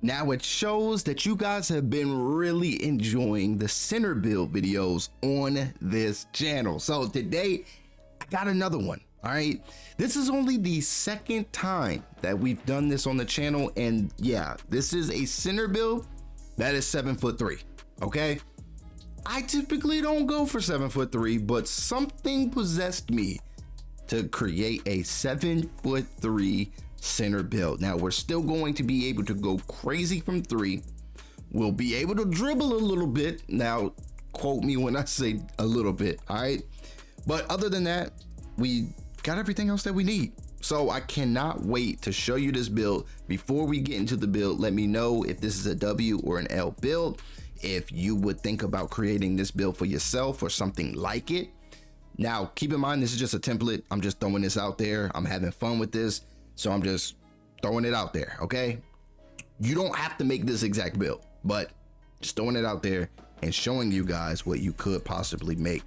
Now it shows that you guys have been really enjoying the center build videos on this channel. So today I got another one. All right, this is only the second time that we've done this on the channel, and yeah, this is a center build that is 7'3". Okay, I typically don't go for 7'3", but something possessed me to create a 7'3" center build. Now we're still going to be able to go crazy from three. We'll be able to dribble a little bit. Now quote me when I say a little bit. All right, but other than that, we got everything else that we need. So I cannot wait to show you this build. Before we get into the build, let me know if this is a W or an L build, if you would think about creating this build for yourself or something like it. Now keep in mind, this is just a template. I'm just throwing this out there. I'm having fun with this, so I'm just throwing it out there. Okay, you don't have to make this exact build, but just throwing it out there and showing you guys what you could possibly make.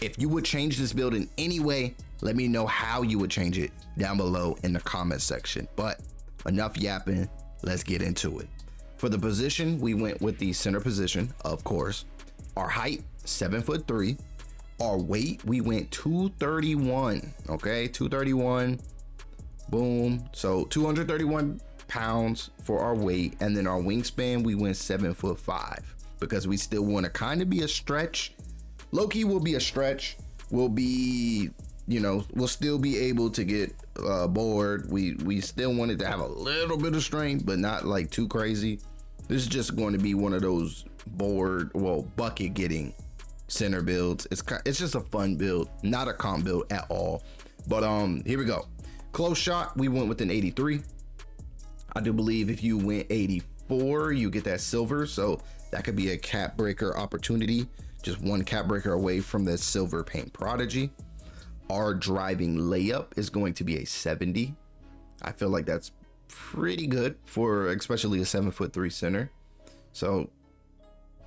If you would change this build in any way, let me know how you would change it down below in the comment section. But enough yapping, let's get into it. For the position, we went with the center position, of course. Our height, 7'3". Our weight, we went 231. Okay, 231. Boom. So 231 pounds for our weight, and then our wingspan, we went 7'5", because we still want to kind of be a stretch. Low-key will be a stretch. We'll be, you know, we'll still be able to get bored. We still wanted to have a little bit of strength, but not like too crazy. This is just going to be one of those board, well, bucket getting center builds. It's just a fun build, not a comp build at all. But here we go. Close shot, we went with an 83. I do believe if you went 84, you get that silver, so that could be a cap breaker opportunity. Just one cap breaker away from the silver paint prodigy. Our driving layup is going to be a 70. I feel like that's pretty good for especially a 7'3" center. So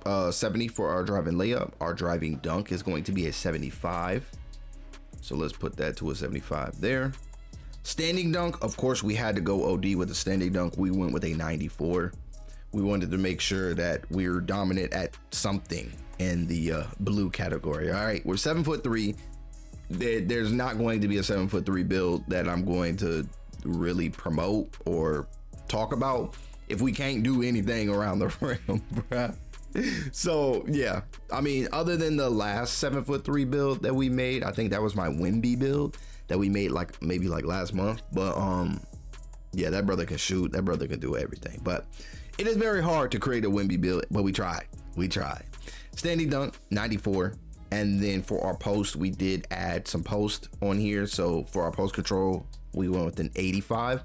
70 for our driving layup. Our driving dunk is going to be a 75. So let's put that to a 75 there. Standing dunk, of course, we had to go OD with the standing dunk. We went with a 94. We wanted to make sure that we're dominant at something in the blue category. All right, we're 7'3". There's not going to be a 7'3" build that I'm going to really promote or talk about if we can't do anything around the rim, bruh. So yeah, I mean, other than the last 7'3" build that we made, I think that was my Wimby build that we made like maybe like last month. But yeah, that brother can shoot, that brother can do everything. But it is very hard to create a Wimby build, but we tried. Standing dunk, 94. And then for our post, we did add some post on here. So for our post control, we went with an 85,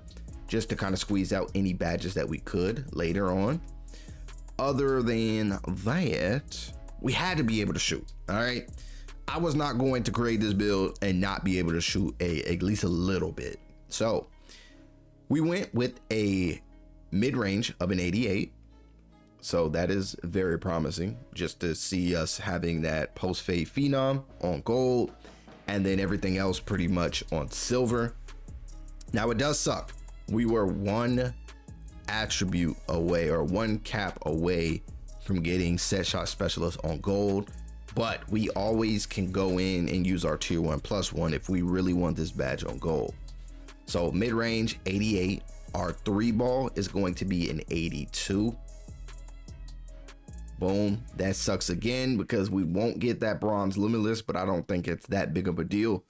just to kind of squeeze out any badges that we could later on. Other than that, we had to be able to shoot. All right, I was not going to create this build and not be able to shoot at least a little bit. So we went with a mid-range of an 88. So that is very promising, just to see us having that post fade phenom on gold, and then everything else pretty much on silver. Now it does suck. We were one attribute away, or one cap away, from getting set shot specialist on gold, but we always can go in and use our tier 1+1 if we really want this badge on gold. So mid-range 88. Our 3-ball is going to be an 82. Boom. That sucks again because we won't get that bronze limitless, but I don't think it's that big of a deal.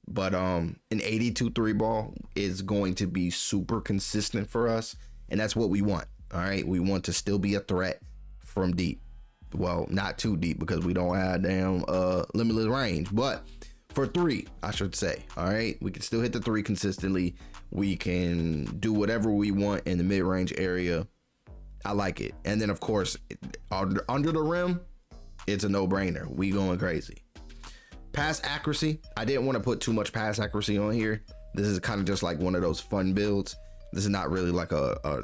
But an 82 3-ball is going to be super consistent for us, and that's what we want. All right, we want to still be a threat from deep. Well, not too deep because we don't have damn limitless range, but for 3, I should say. All right, we can still hit the 3 consistently. We can do whatever we want in the mid-range area. I like it. And then of course, under the rim, it's a no-brainer. We going crazy. Pass accuracy, I didn't want to put too much pass accuracy on here. This is kind of just like one of those fun builds. This is not really like a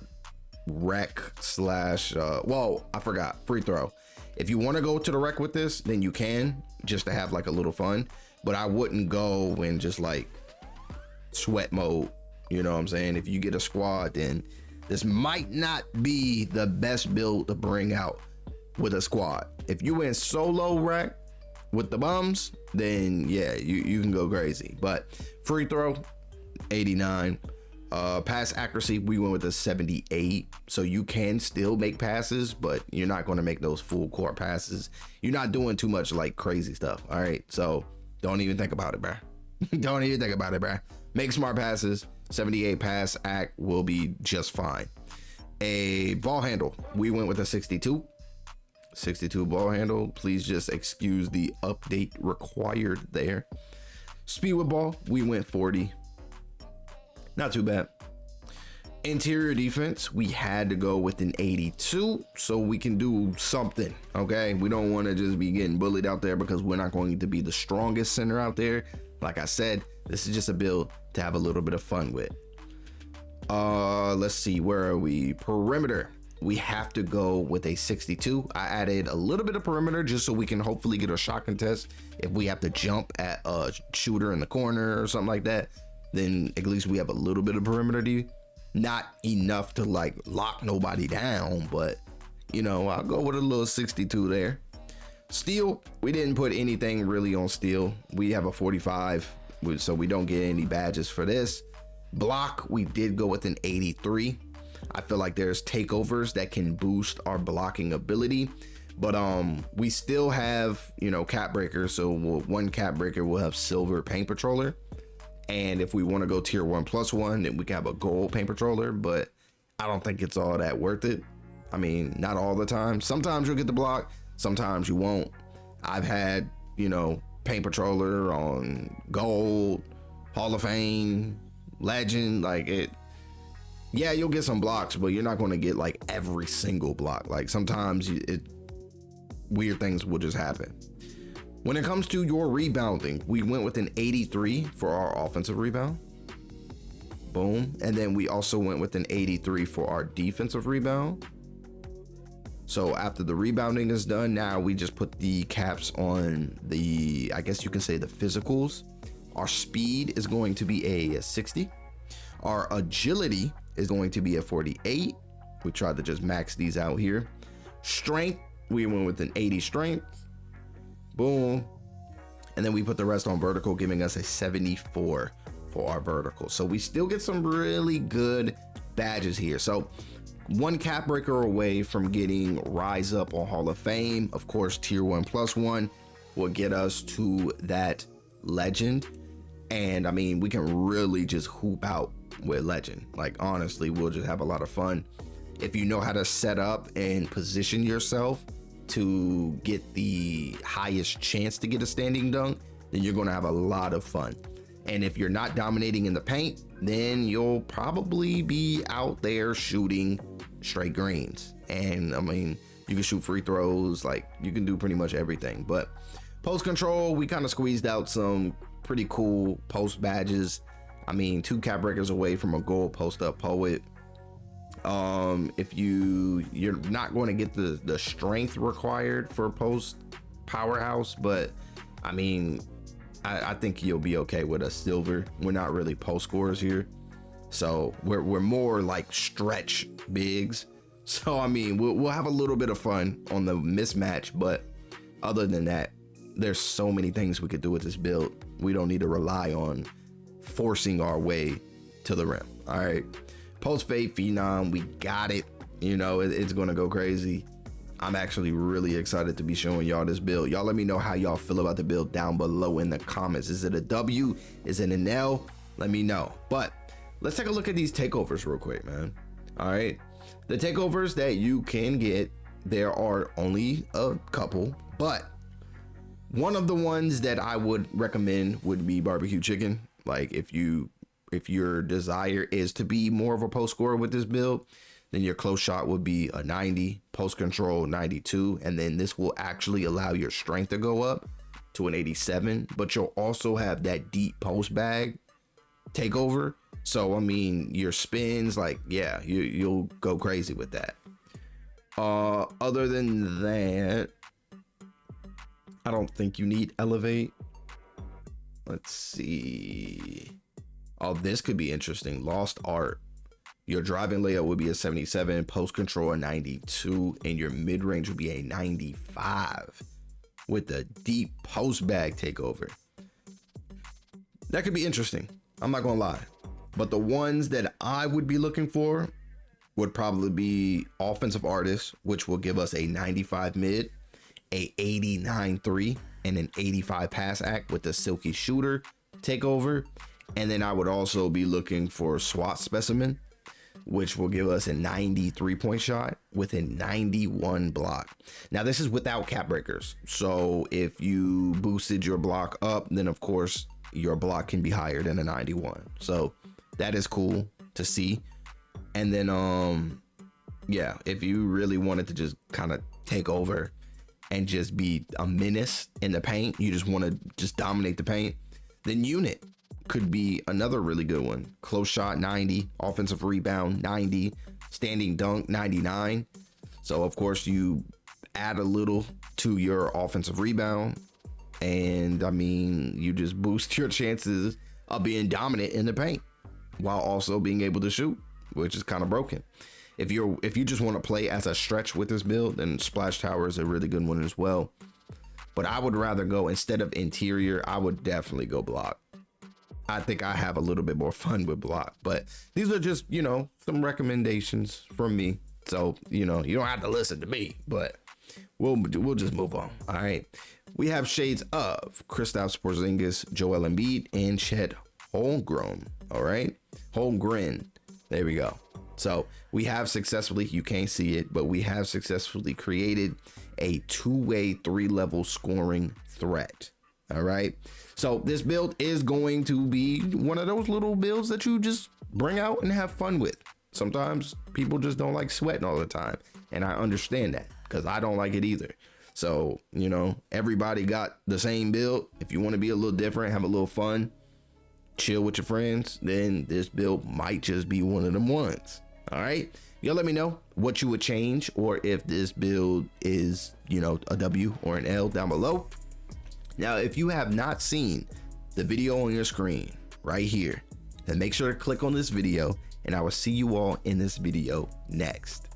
rec slash well, I forgot, free throw. If you want to go to the rec with this, then you can, just to have like a little fun, but I wouldn't go in just like sweat mode. You know what I'm saying? If you get a squad, then this might not be the best build to bring out with a squad. If you went solo rack with the bums, then yeah, you can go crazy. But free throw, 89. Pass accuracy, we went with a 78. So you can still make passes, but you're not going to make those full court passes. You're not doing too much like crazy stuff. All right. So don't even think about it, bruh. Don't even think about it, bruh. Make smart passes. 78 pass act will be just fine. A ball handle, we went with a 62. 62 ball handle. Please just excuse the update required there. Speed with ball, we went 40. Not too bad. Interior defense, we had to go with an 82 so we can do something. Okay, we don't want to just be getting bullied out there because we're not going to be the strongest center out there. Like I said, this is just a build to have a little bit of fun with. Let's see, where are we? Perimeter, we have to go with a 62. I added a little bit of perimeter just so we can hopefully get a shot contest if we have to jump at a shooter in the corner or something like that. Then at least we have a little bit of perimeter D. Not enough to like lock nobody down, but you know, I'll go with a little 62 there. Steal, we didn't put anything really on steal. We have a 45, so we don't get any badges for this. Block, we did go with an 83. I feel like there's takeovers that can boost our blocking ability, but we still have, you know, cap breaker. So one cap breaker will have silver paint patroller. And if we want to go tier 1+1, then we can have a gold paint patroller, but I don't think it's all that worth it. I mean, not all the time. Sometimes you'll get the block, sometimes you won't. I've had, you know, paint patroller on gold, Hall of Fame, legend, like it. Yeah, you'll get some blocks, but you're not going to get like every single block. Like sometimes weird things will just happen. When it comes to your rebounding, we went with an 83 for our offensive rebound. Boom. And then we also went with an 83 for our defensive rebound. So after the rebounding is done, now we just put the caps on the, I guess you can say the physicals. Our speed is going to be a 60. Our agility is going to be a 48. We tried to just max these out here. Strength, we went with an 80 strength. Boom. And then we put the rest on vertical, giving us a 74 for our vertical. So we still get some really good badges here. So one cap breaker away from getting rise up on Hall of Fame. Of course, tier 1+1 will get us to that legend. And I mean, we can really just hoop out with legend. Like honestly, we'll just have a lot of fun. If you know how to set up and position yourself to get the highest chance to get a standing dunk, then you're going to have a lot of fun. And if you're not dominating in the paint, then you'll probably be out there shooting straight greens. And I mean, you can shoot free throws, like you can do pretty much everything. But post control, we kind of squeezed out some pretty cool post badges. I mean, 2 cap breakers away from a gold post up poet. If you're not going to get the strength required for post powerhouse, but I mean, I think you'll be okay with a silver. We're not really post scorers here, so we're more like stretch bigs. So I mean, we'll have a little bit of fun on the mismatch, but other than that, there's so many things we could do with this build. We don't need to rely on forcing our way to the rim. All right. Post fade phenom, we got it. You know, it's gonna go crazy. I'm actually really excited to be showing y'all this build. Y'all let me know how y'all feel about the build down below in the comments. Is it a W? Is it an L? Let me know. But let's take a look at these takeovers real quick, man. All right, the takeovers that you can get, there are only a couple, but one of the ones that I would recommend would be barbecue chicken. Like if your desire is to be more of a post scorer with this build, then your close shot would be a 90, post control 92, and then this will actually allow your strength to go up to an 87, but you'll also have that deep post bag takeover. So I mean, your spins, like, yeah, you'll go crazy with that. Other than that, I don't think you need elevate. Let's see. Oh, this could be interesting. Lost art. Your driving layup would be a 77, post control a 92, and your mid range would be a 95 with a deep post bag takeover. That could be interesting. I'm not gonna lie. But the ones that I would be looking for would probably be offensive artists, which will give us a 95 mid, a 89 3, and an 85 pass act with the silky shooter takeover. And then I would also be looking for SWAT specimen, which will give us a 93 point shot with a 91 block. Now this is without cap breakers. So if you boosted your block up, then of course your block can be higher than a 91. So that is cool to see. And then, yeah, if you really wanted to just kind of take over and just be a menace in the paint, you just want to just dominate the paint, then unit could be another really good one. Close shot 90, offensive rebound 90, standing dunk 99. So of course you add a little to your offensive rebound, and I mean, you just boost your chances of being dominant in the paint while also being able to shoot, which is kind of broken. If you just want to play as a stretch with this build, then Splash Tower is a really good one as well. But I would rather go, instead of interior, I would definitely go block. I think I have a little bit more fun with block, but these are just, you know, some recommendations from me. So, you know, you don't have to listen to me, but we'll just move on. All right. We have shades of Kristaps Porzingis, Joel Embiid, and Chet Holmgren. All right. Holmgren. There we go. So we have successfully, you can't see it, but we have successfully created a two-way, three-level scoring threat. All right. So this build is going to be one of those little builds that you just bring out and have fun with. Sometimes people just don't like sweating all the time, and I understand that because I don't like it either. So, you know, everybody got the same build. If you want to be a little different, have a little fun, chill with your friends, then this build might just be one of them ones. All right. Y'all let me know what you would change, or if this build is, you know, a W or an L down below. Now, if you have not seen the video on your screen right here, then make sure to click on this video, and I will see you all in this video next.